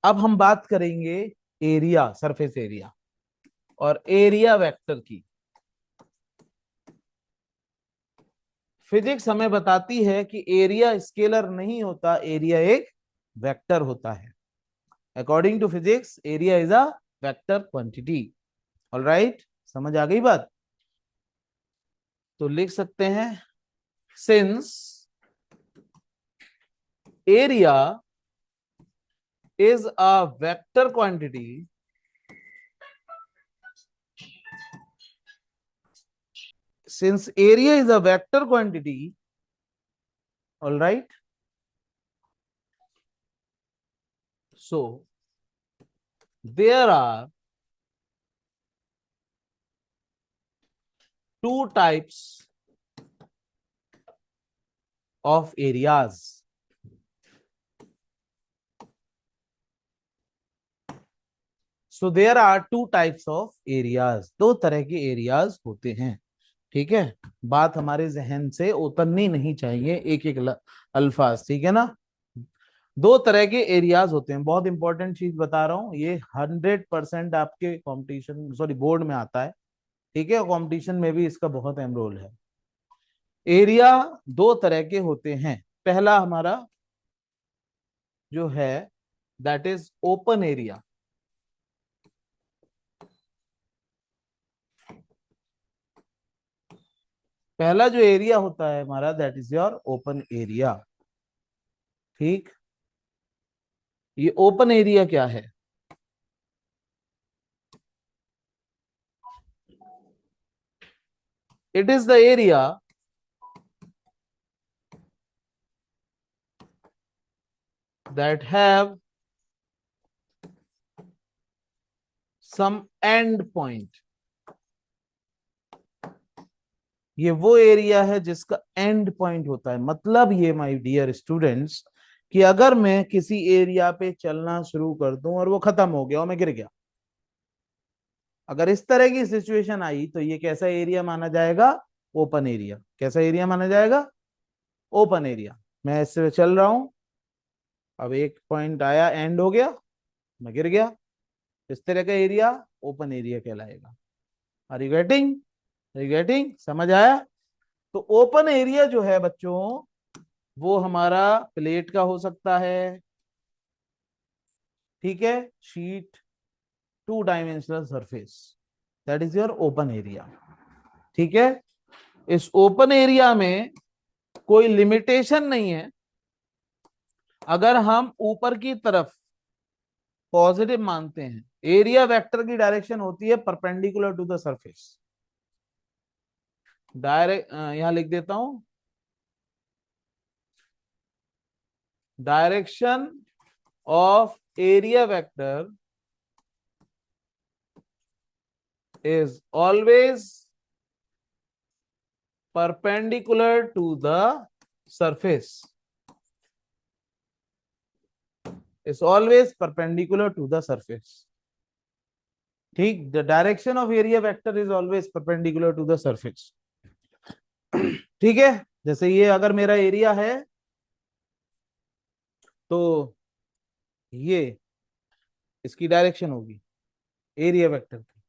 अब हम बात करेंगे एरिया, सरफेस एरिया और एरिया वेक्टर की। फिजिक्स हमें बताती है कि एरिया स्केलर नहीं होता, एरिया एक वेक्टर होता है। According to physics area is a vector quantity. Alright, समझ आ गई बात? तो लिख सकते हैं, since area is a vector quantity, since area is a vector quantity, all right, so there are two types of areas. So there are two types of areas. दो तरह के एरियाज होते हैं। ठीक है, बात हमारे जहन से उतरनी नहीं चाहिए एक एक अल्फाज, ठीक है ना। दो तरह के एरियाज होते हैं, बहुत इंपॉर्टेंट चीज बता रहा हूं, ये 100% आपके कंपटीशन सॉरी बोर्ड में आता है। ठीक है, कंपटीशन में भी इसका बहुत अहम रोल है। एरिया दो तरह के होते हैं। पहला हमारा जो है दैट इज ओपन एरिया। पहला जो एरिया होता है हमारा that is your open area. ठीक, ये ओपन एरिया क्या है? It is the area that have some end point. ये वो एरिया है जिसका एंड पॉइंट होता है। मतलब ये माय डियर स्टूडेंट्स कि अगर मैं किसी एरिया पे चलना शुरू कर दूं और वो खत्म हो गया और मैं गिर गया, अगर इस तरह की सिचुएशन आई तो ये कैसा एरिया माना जाएगा? Open area. कैसा एरिया माना जाएगा? Open area. मैं इससे चल रहा हूं, अब एक पॉइंट आया, एंड हो गया, मैं गिर गया, इस तरह का एरिया ओपन एरिया कहलाएगा। Are you getting? Are you getting? समझ आया? तो ओपन एरिया जो है बच्चों, वो हमारा प्लेट का हो सकता है, ठीक है, sheet, two dimensional surface, that is your open area. ठीक है, इस ओपन एरिया में कोई लिमिटेशन नहीं है। अगर हम ऊपर की तरफ पॉजिटिव मानते हैं, एरिया वेक्टर की डायरेक्शन होती है perpendicular to the surface. Direct यहां लिख देता हूं, direction of area vector is always perpendicular to the surface, is always perpendicular to the surface. ठीक, the direction of area vector is always perpendicular to the surface. ठीक है, जैसे ये अगर मेरा एरिया है तो ये इसकी डायरेक्शन होगी एरिया वेक्टर की।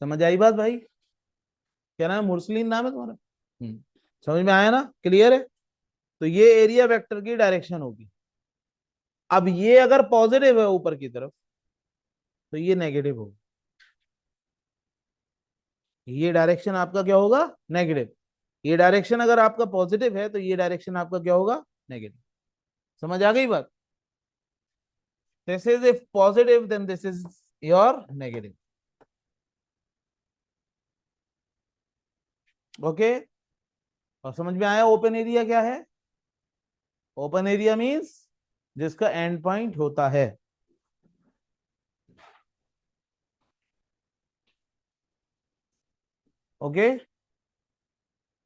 समझ आई बात भाई? क्या नाम है? मुरसलीन नाम है तुम्हारा? समझ में आया ना? क्लियर है? तो ये एरिया वेक्टर की डायरेक्शन होगी। अब ये अगर पॉजिटिव है ऊपर की तरफ तो ये नेगेटिव होगा। ये डायरेक्शन आपका क्या होगा? नेगेटिव। ये डायरेक्शन अगर आपका पॉजिटिव है तो ये डायरेक्शन आपका क्या होगा? नेगेटिव। समझ आ गई बात? This is if positive then this is your negative. Okay, और समझ में आया ओपन एरिया क्या है? ओपन एरिया मींस जिसका एंड पॉइंट होता है। ओके,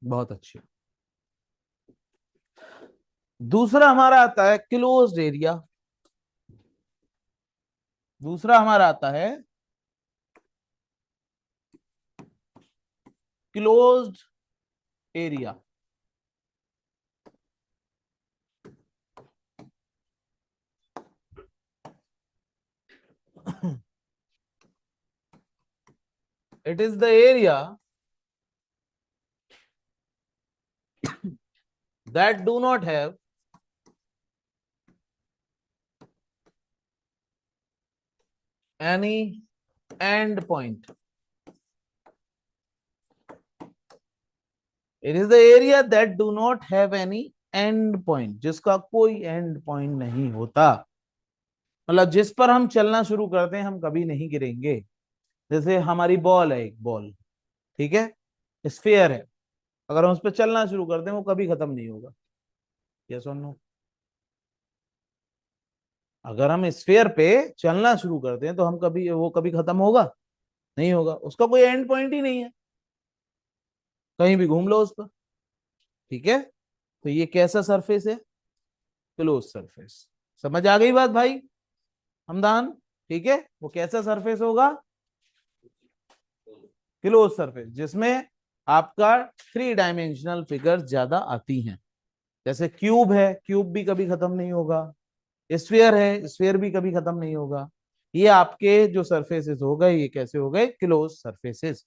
बहुत अच्छे। दूसरा हमारा आता है क्लोज्ड एरिया। दूसरा हमारा आता है closed area. It is the area that do not have any and point. It is the area that do not have any and point, जिसका कोई एंड पॉइंट नहीं होता। मतलब जिस पर हम चलना शुरू करते हैं हम कभी नहीं गिरेंगे। जैसे हमारी बॉल है, एक बॉल, ठीक है, स्फीयर है, अगर हम उस पर चलना शुरू करते हैं वो कभी खत्म नहीं होगा। यस और नो? अगर हम स्फीयर पे चलना शुरू करते हैं तो हम कभी, वो कभी खत्म होगा? नहीं होगा, उसका कोई एंड पॉइंट ही नहीं है, कहीं भी घूम लो उस पर। ठीक है, तो ये कैसा सरफेस है? Close surface. समझ आ गई बात भाई हमदान? ठीक है, वो कैसा सरफेस होगा? क्लोज सरफेस, जिसमें आपका थ्री डायमेंशनल फिगर ज्यादा आती हैं। जैसे क्यूब है, क्यूब भी कभी खत्म नहीं होगा। स्फीयर है, स्फीयर भी कभी खत्म नहीं होगा। ये आपके जो सरफेसेस हो गए, ये कैसे हो गए? Close surfaces.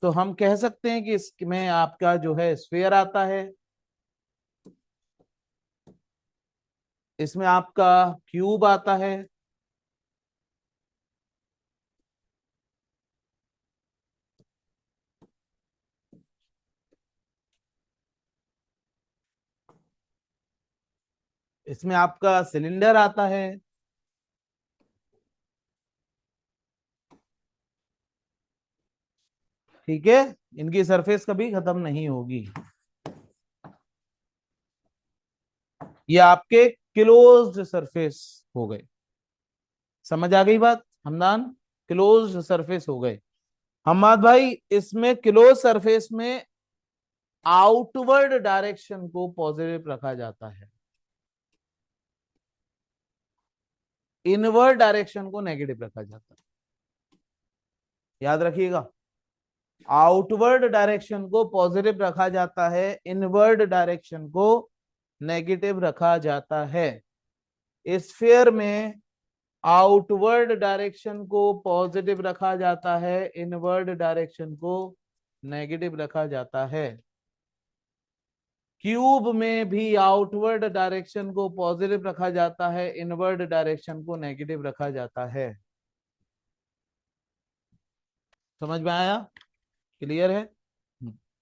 तो हम कह सकते हैं कि इसमें आपका जो है स्फीयर आता है, इसमें आपका क्यूब आता है, इसमें आपका सिलेंडर आता है, ठीक है। इनकी सरफेस कभी खत्म नहीं होगी। ये आपके क्लोज्ड सरफेस हो गए। समझ आ गई बात हमदान? क्लोज्ड सरफेस हो गए। हमाद भाई, इसमें क्लोज सरफेस में आउटवर्ड डायरेक्शन को पॉजिटिव रखा जाता है, इनवर्ड डायरेक्शन को नेगेटिव रखा जाता है। याद रखिएगा, आउटवर्ड डायरेक्शन को पॉजिटिव रखा जाता है, इनवर्ड डायरेक्शन को नेगेटिव रखा जाता है। स्फीयर में आउटवर्ड डायरेक्शन को पॉजिटिव रखा जाता है, इनवर्ड डायरेक्शन को नेगेटिव रखा जाता है। क्यूब में भी आउटवर्ड डायरेक्शन को पॉजिटिव रखा जाता है, इनवर्ड डायरेक्शन को नेगेटिव रखा जाता है। समझ में आया? क्लियर है?